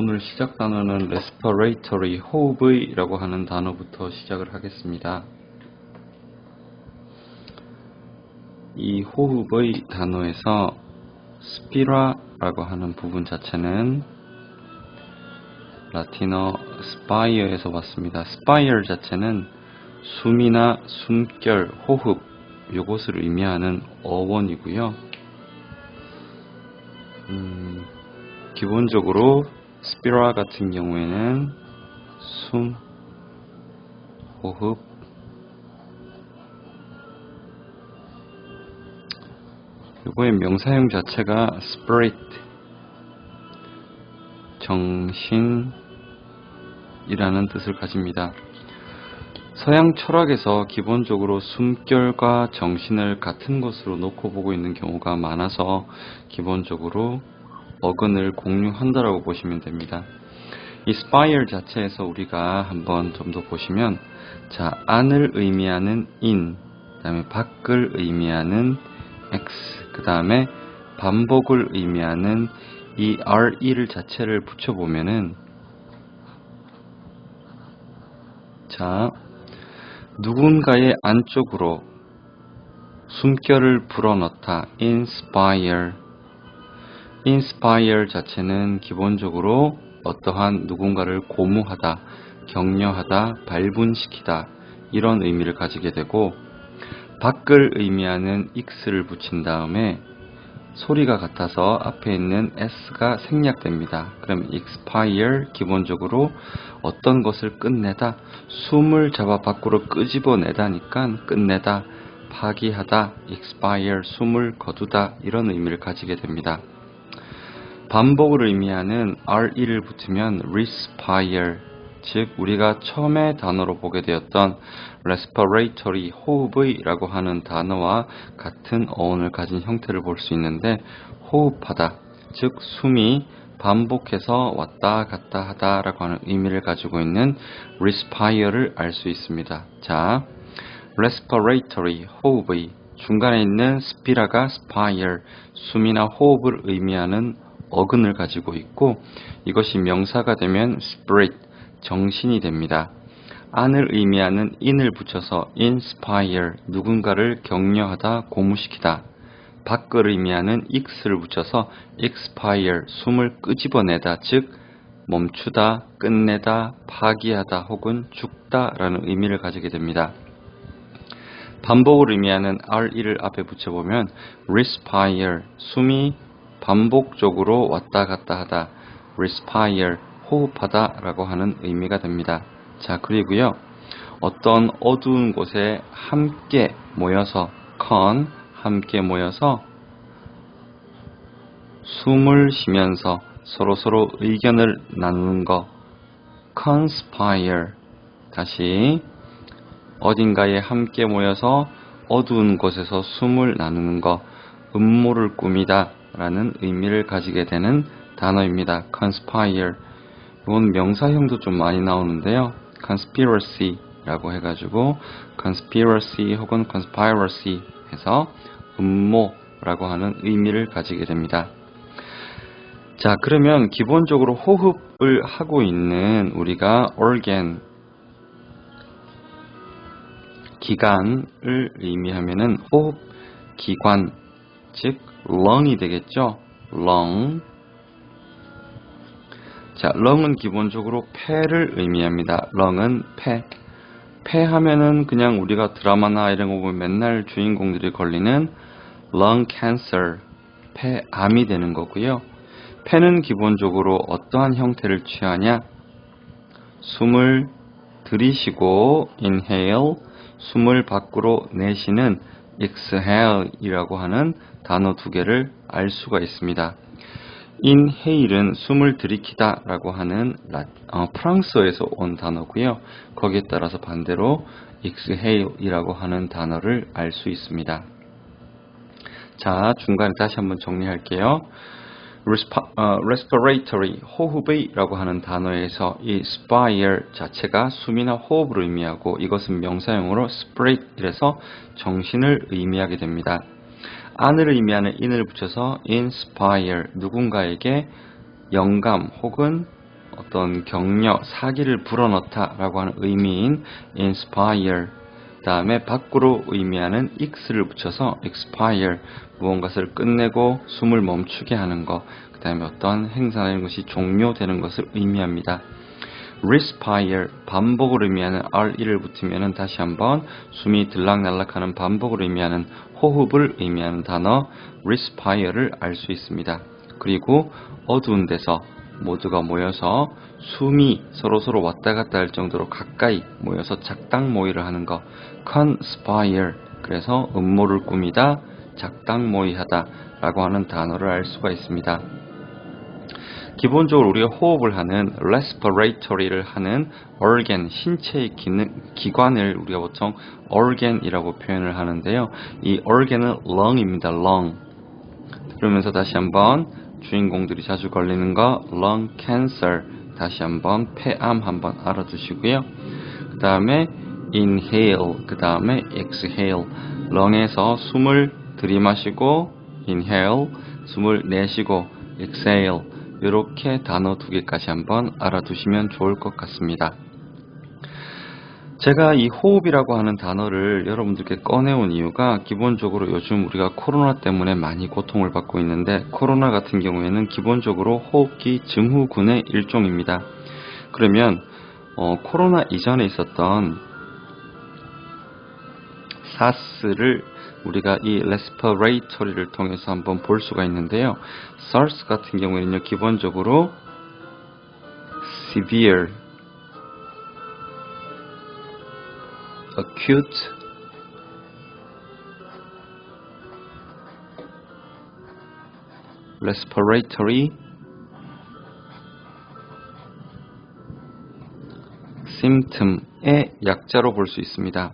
오늘 시작 단어는 respiratory, 호흡의라고 하는 단어부터 시작을 하겠습니다. 이 호흡의 단어에서 spira라고 하는 부분 자체는 라틴어 spire에서 왔습니다. spire 자체는 숨이나 숨결, 호흡 요것을 의미하는 어원이고요. 기본적으로 스피라 같은 경우에는 숨, 호흡, 요거의 명사형 자체가 spirit, 정신이라는 뜻을 가집니다. 서양 철학에서 기본적으로 숨결과 정신을 같은 것으로 놓고 보고 있는 경우가 많아서 기본적으로 어근을 공유한다라고 보시면 됩니다. 이 spire 자체에서 우리가 한번 좀 더 보시면, 자, 안을 의미하는 in, 그 다음에 밖을 의미하는 x, 그 다음에 반복을 의미하는 이 re를 자체를 붙여보면은, 자, 누군가의 안쪽으로 숨결을 불어넣다, inspire. inspire 자체는 기본적으로 어떠한 누군가를 고무하다, 격려하다, 발분시키다 이런 의미를 가지게 되고, 밖을 의미하는 x를 붙인 다음에 소리가 같아서 앞에 있는 s가 생략됩니다. 그럼 expire 기본적으로 어떤 것을 끝내다, 숨을 잡아 밖으로 끄집어내다니까 끝내다, 파기하다, expire 숨을 거두다 이런 의미를 가지게 됩니다. 반복을 의미하는 re를 붙으면 respire, 즉 우리가 처음에 단어로 보게 되었던 respiratory, 호흡의라고 하는 단어와 같은 어원을 가진 형태를 볼 수 있는데, 호흡하다, 즉 숨이 반복해서 왔다 갔다 하다라고 하는 의미를 가지고 있는 respire를 알 수 있습니다. 자, respiratory, 호흡의, 중간에 있는 spira가 spire, 숨이나 호흡을 의미하는 어근을 가지고 있고, 이것이 명사가 되면 spirit, 정신이 됩니다. 안을 의미하는 in을 붙여서 inspire, 누군가를 격려하다, 고무시키다. 밖을 의미하는 x를 붙여서 expire, 숨을 끄집어내다, 즉 멈추다, 끝내다, 파기하다 혹은 죽다라는 의미를 가지게 됩니다. 반복을 의미하는 re를 앞에 붙여보면 respire, 숨이 반복적으로 왔다 갔다 하다, respire, 호흡하다 라고 하는 의미가 됩니다. 자, 그리고요, 어떤 어두운 곳에 함께 모여서, 함께 모여서 숨을 쉬면서 서로 의견을 나누는 거, conspire. 다시, 어딘가에 함께 모여서 어두운 곳에서 숨을 나누는 거, 음모를 꾸미다 라는 의미를 가지게 되는 단어입니다. conspire. 이건 명사형도 좀 많이 나오는데요. conspiracy 라고 해가지고 conspiracy 혹은 conspiracy 해서 음모라고 하는 의미를 가지게 됩니다. 자, 그러면 기본적으로 호흡을 하고 있는 우리가 organ, 기관을 의미하면은 호흡 기관, 즉 lung이 되겠죠. lung. 자, lung은 기본적으로 폐를 의미합니다. lung은 폐. 폐 하면은 그냥 우리가 드라마나 이런 거 보면 맨날 주인공들이 걸리는 lung cancer, 폐암이 되는 거고요. 폐는 기본적으로 어떠한 형태를 취하냐? 숨을 들이쉬고 inhale, 숨을 밖으로 내쉬는 exhale 이라고 하는 단어 두 개를 알 수가 있습니다. inhale은 숨을 들이키다 라고 하는 프랑스어에서 온 단어고요. 거기에 따라서 반대로 exhale 이라고 하는 단어를 알 수 있습니다. 자, 중간에 다시 한번 정리할게요. respiratory, 호흡의 라고 하는 단어에서 이 spire 자체가 숨이나 호흡을 의미하고, 이것은 명사형으로 spirit 이래서 정신을 의미하게 됩니다. 안을 의미하는 in을 붙여서 inspire, 누군가에게 영감 혹은 어떤 격려, 사기를 불어넣다 라고 하는 의미인 inspire, 그 다음에 밖으로 의미하는 x를 붙여서 expire, 무언가를 끝내고 숨을 멈추게 하는 것, 그 다음에 어떤 행사나 이런 것이 종료되는 것을 의미합니다. respire, 반복을 의미하는 re를 붙이면 다시 한번 숨이 들락날락하는 반복을 의미하는 호흡을 의미하는 단어 respire를 알 수 있습니다. 그리고 어두운 데서 모두가 모여서 숨이 서로 왔다 갔다 할 정도로 가까이 모여서 작당 모의를 하는 거 conspire, 그래서 음모를 꾸미다, 작당 모의하다 라고 하는 단어를 알 수가 있습니다. 기본적으로 우리가 호흡을 하는 respiratory를 하는 organ, 신체의 기관을 우리가 보통 organ이라고 표현을 하는데요. 이 organ은 lung입니다. lung. 그러면서 다시 한번 주인공들이 자주 걸리는 거 lung cancer, 다시 한번 폐암 한번 알아두시고요. 그 다음에 inhale, 그 다음에 exhale, lung에서 숨을 들이마시고 inhale, 숨을 내쉬고 exhale, 이렇게 단어 두 개까지 한번 알아두시면 좋을 것 같습니다. 제가 이 호흡이라고 하는 단어를 여러분들께 꺼내온 이유가 기본적으로 요즘 우리가 코로나 때문에 많이 고통을 받고 있는데 코로나 같은 경우에는 기본적으로 호흡기 증후군의 일종입니다. 그러면 코로나 이전에 있었던 사스를 우리가 이 respiratory를 통해서 한번 볼 수가 있는데요. SARS 같은 경우에는요, 기본적으로 severe, acute, respiratory symptom의 약자로 볼 수 있습니다.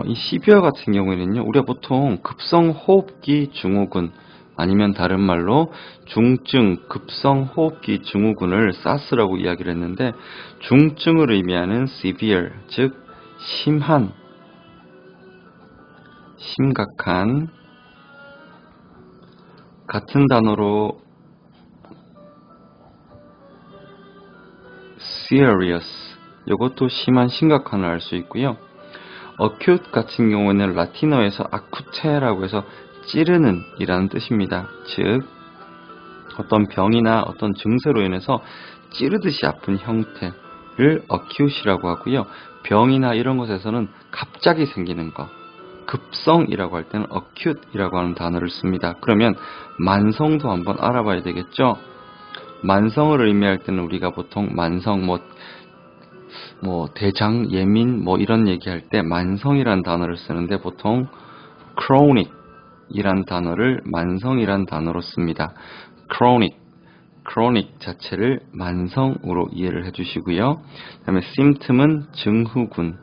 이 severe 같은 경우에는요, 우리가 보통 급성호흡기 증후군 아니면 다른 말로 중증 급성호흡기 증후군을 SARS라고 이야기를 했는데, 중증을 의미하는 severe, 즉 심한, 심각한, 같은 단어로 serious, 이것도 심한, 심각한을 알 수 있고요. acute 같은 경우는 라틴어에서 아쿠테라고 해서 찌르는 이라는 뜻입니다. 즉 어떤 병이나 어떤 증세로 인해서 찌르듯이 아픈 형태를 acute이라고 하고요. 병이나 이런 것에서는 갑자기 생기는 것, 급성이라고 할 때는 acute이라고 하는 단어를 씁니다. 그러면 만성도 한번 알아봐야 되겠죠. 만성을 의미할 때는 우리가 보통 만성 대장, 예민, 이런 얘기할 때 만성이란 단어를 쓰는데 보통 chronic이란 단어를 만성이란 단어로 씁니다. chronic 자체를 만성으로 이해를 해주시고요. 그 다음에 symptom은 증후군,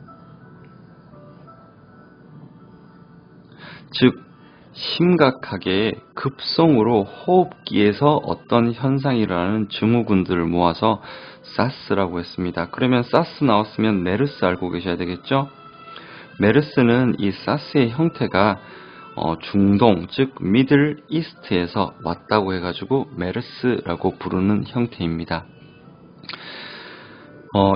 즉 심각하게 급성으로 호흡기에서 어떤 현상이 일어나는 증후군들을 모아서 SARS라고 했습니다. 그러면 SARS 나왔으면 메르스 알고 계셔야 되겠죠? 메르스는 이 SARS의 형태가 중동, 즉 미들 이스트에서 왔다고 해가지고 메르스라고 부르는 형태입니다.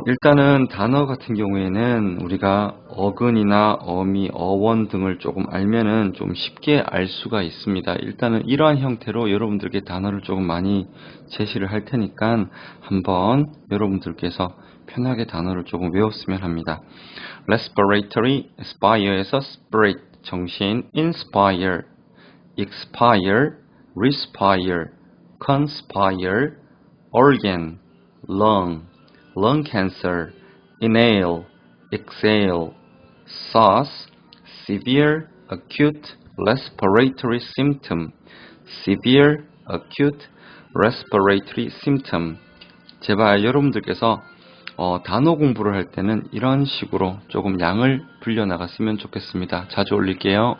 일단은 단어 같은 경우에는 우리가 어근이나 어미, 어원 등을 조금 알면은 좀 쉽게 알 수가 있습니다. 일단은 이러한 형태로 여러분들께 단어를 조금 많이 제시를 할 테니까 한번 여러분들께서 편하게 단어를 조금 외웠으면 합니다. respiratory, spire에서 spirit, 정신, inspire, expire, respire, conspire, organ, lung cancer, inhale, exhale, SARS, severe acute respiratory symptom, severe acute respiratory symptom. 제발 여러분들께서 단어 공부를 할 때는 이런 식으로 조금 양을 불려 나갔으면 좋겠습니다. 자주 올릴게요.